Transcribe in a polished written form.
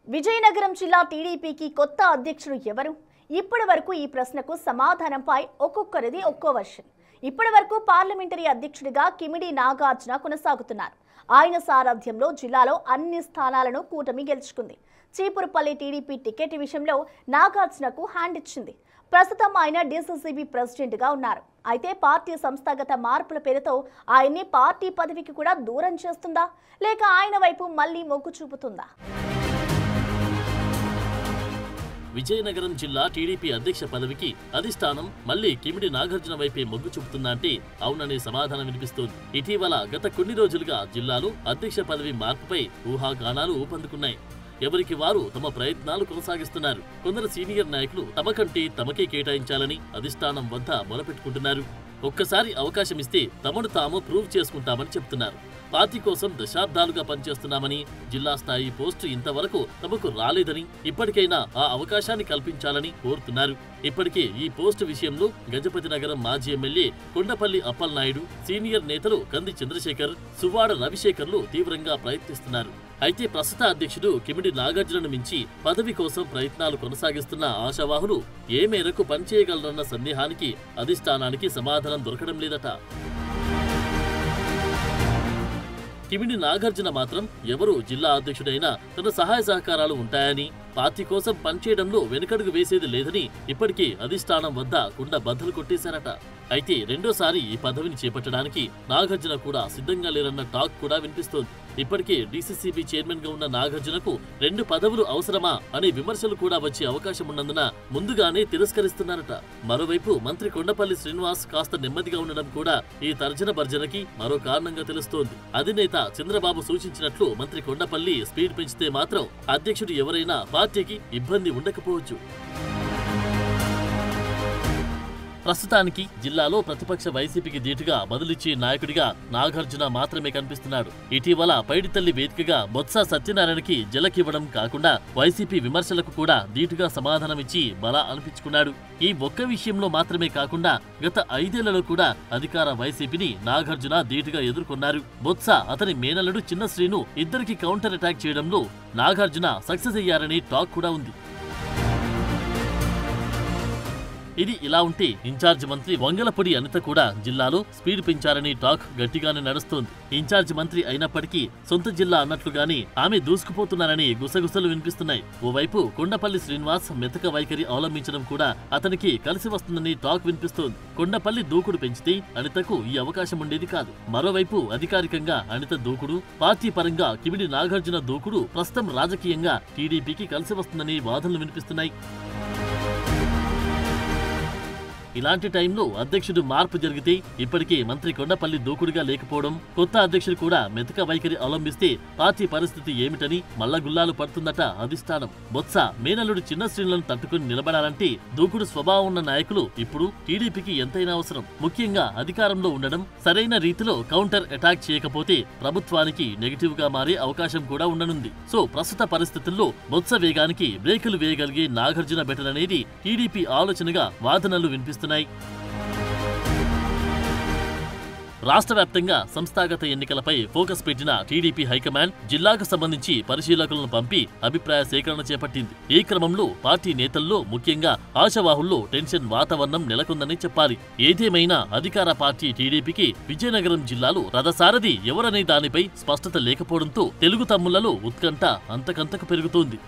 విజయనగరం జిల్లా టీడీపీకి కొత్త అధ్యక్షుడు ఎవరు? ఇప్పటి వరకు ఈ ప్రశ్నకు సమాధానంపై ఒక్కొక్కరిది ఒక్కో వర్షన్. ఇప్పటి వరకు పార్లమెంటరీ అధ్యక్షుడిగా కిమిడి నాగార్జున కొనసాగుతున్నారు. ఆయన సారథ్యంలో జిల్లాలో అన్ని స్థానాలను కూటమి గెలుచుకుంది. చీపురుపల్లి టీడీపీ టికెట్ విషయంలో నాగార్జునకు హ్యాండ్ ఇచ్చింది. ప్రస్తుతం ఆయన డీసీసీబీ ప్రెసిడెంట్గా ఉన్నారు. అయితే పార్టీ సంస్థాగత మార్పుల పేరుతో ఆయన్ని పార్టీ పదవికి కూడా దూరం చేస్తుందా, లేక ఆయన వైపు మళ్లీ మొగ్గు చూపుతుందా? విజయనగరం జిల్లా టీడీపీ అధ్యక్ష పదవికి అధిష్టానం మళ్లీ కిమిడి నాగార్జున వైపే మొగ్గు చూపుతుందా అంటే అవుననే సమాధానం వినిపిస్తోంది. ఇటీవల గత కొన్ని రోజులుగా జిల్లాలో అధ్యక్ష పదవి మార్పుపై ఊహాగానాలు ఊపందుకున్నాయి. ఎవరికి వారు తమ ప్రయత్నాలు కొనసాగిస్తున్నారు. కొందరు సీనియర్ నాయకులు తమ కంటే తమకే కేటాయించాలని అధిష్టానం వద్ద మొరపెట్టుకుంటున్నారు. ఒక్కసారి అవకాశం ఇస్తే తమను తాము ప్రూవ్ చేసుకుంటామని చెప్తున్నారు. పార్టీ కోసం దశాబ్దాలుగా పనిచేస్తున్నామని, జిల్లా స్థాయి పోస్టు ఇంతవరకు తమకు రాలేదని, ఇప్పటికైనా ఆ అవకాశాన్ని కల్పించాలని కోరుతున్నారు. ఇప్పటికే ఈ పోస్టు విషయంలో గజపతి నగరం మాజీ ఎమ్మెల్యే కొండపల్లి అప్పలనాయుడు, సీనియర్ నేతలు కంది చంద్రశేఖర్, సువ్వాడ రవిశేఖర్లు తీవ్రంగా ప్రయత్నిస్తున్నారు. అయితే ప్రస్తుత అధ్యక్షుడు కిమిడి నాగార్జునను మించి పదవి కోసం ప్రయత్నాలు కొనసాగిస్తున్న ఆశావాహులు ఏ మేరకు పనిచేయగలరన్న సందేహానికి అధిష్టానానికి సమాధానం దొరకడం లేదట. కిమిడి నాగార్జున మాత్రం ఎవరు జిల్లా అధ్యక్షుడైనా తన సహాయ సహకారాలు ఉంటాయని, పార్టీ కోసం పనిచేయడంలో వెనుకడుగు వేసేది లేదని ఇప్పటికీ అధిష్టానం వద్ద కుండ బద్దలు కొట్టేశారట. అయితే రెండోసారి ఈ పదవిని చేపట్టడానికి నాగార్జున కూడా సిద్ధంగా లేరన్న టాక్ కూడా వినిపిస్తోంది. ఇప్పటికే డీసీసీబీ చైర్మన్ గా ఉన్న నాగార్జునకు 2 పదవులు అవసరమా అనే విమర్శలు కూడా వచ్చే అవకాశం ఉన్నందున ముందుగానే తిరస్కరిస్తున్నారట. మరోవైపు మంత్రి కొండపల్లి శ్రీనివాస్ కాస్త నెమ్మదిగా ఉండడం కూడా ఈ తర్జన భర్జనకి మరో కారణంగా తెలుస్తోంది. అధినేత చంద్రబాబు సూచించినట్లు మంత్రి కొండపల్లి స్పీడ్ పెంచితే మాత్రం అధ్యక్షుడు ఎవరైనా పార్టీకి ఇబ్బంది ఉండకపోవచ్చు. ప్రస్తుతానికి జిల్లాలో ప్రతిపక్ష వైసీపీకి ధీటుగా బదులిచ్చే నాయకుడిగా నాగార్జున మాత్రమే కనిపిస్తున్నాడు. ఇటీవల పైడితల్లి వేదికగా బొత్స సత్యనారాయణకి జలకివ్వడం కాకుండా వైసీపీ విమర్శలకు కూడా ధీటుగా సమాధానమిచ్చి బలా అనిపించుకున్నాడు. ఈ ఒక్క విషయంలో మాత్రమే కాకుండా గత 5 ఏళ్లలో కూడా అధికార వైసీపీని నాగార్జున ధీటుగా ఎదుర్కొన్నారు. బొత్స, అతని మేనల్లుడు చిన్న శ్రీను ఇద్దరికి కౌంటర్ అటాక్ చేయడంలో నాగార్జున సక్సెస్ అయ్యారని టాక్ కూడా ఉంది. ఇది ఇలా ఉంటే ఇన్ఛార్జ్ మంత్రి వంగలపూడి అనిత కూడా జిల్లాలో స్పీడ్ పెంచారని టాక్ గట్టిగానే నడుస్తోంది. ఇన్ఛార్జ్ మంత్రి అయినప్పటికీ సొంత జిల్లా అన్నట్లుగానే ఆమె దూసుకుపోతున్నారని గుసగుసలు వినిపిస్తున్నాయి. ఓవైపు కొండపల్లి శ్రీనివాస్ మెతక వైఖరి అవలంబించడం కూడా అతనికి కలిసి వస్తుందని టాక్ వినిపిస్తోంది. కొండపల్లి దూకుడు పెంచితే అనితకు ఈ అవకాశం ఉండేది కాదు. మరోవైపు అధికారికంగా అనిత దూకుడు, పార్టీ పరంగా కిమిడి నాగార్జున దూకుడు ప్రస్తుతం రాజకీయంగా టీడీపీకి కలిసి వస్తుందని వాదనలు వినిపిస్తున్నాయి. ఇలాంటి టైంలో అధ్యక్షుడు మార్పు జరిగితే ఇప్పటికే మంత్రి కొండపల్లి దూకుడుగా లేకపోవడం, కొత్త అధ్యక్షుడు కూడా మెతక వైఖరి అవలంబిస్తే పార్టీ పరిస్థితి ఏమిటని మల్లగుల్లాలు పడుతుందట అధిష్టానం. బొత్స, మేనల్లుడు చిన్న శ్రేణులను తట్టుకుని నిలబడాలంటే దూకుడు స్వభావం ఉన్న నాయకులు ఇప్పుడు టీడీపీకి ఎంతైనా అవసరం. ముఖ్యంగా అధికారంలో ఉండడం, సరైన రీతిలో కౌంటర్ అటాక్ చేయకపోతే ప్రభుత్వానికి నెగిటివ్ గా మారే అవకాశం కూడా ఉండనుంది. సో ప్రస్తుత పరిస్థితుల్లో బొత్స వేగానికి బ్రేకులు వేయగలిగే నాగార్జున బెటర్ అనేది టీడీపీ ఆలోచనగా వాదనలు వినిపిస్తున్నాయి. రాష్ట్ర వ్యాప్తంగా సంస్థాగత ఎన్నికలపై ఫోకస్ పెట్టిన టీడీపీ హైకమాండ్ జిల్లాకు సంబంధించి పరిశీలకులను పంపి అభిప్రాయ సేకరణ చేపట్టింది. ఈ క్రమంలో పార్టీ నేతల్లో, ముఖ్యంగా ఆశావాహుల్లో టెన్షన్ వాతావరణం నెలకొందని చెప్పాలి. ఏదేమైనా అధికార పార్టీ టీడీపీకి విజయనగరం జిల్లాలో రథసారథి ఎవరనే దానిపై స్పష్టత లేకపోవడంతో తెలుగు తమ్ముళ్లలో ఉత్కంఠ అంతకంతకు పెరుగుతోంది.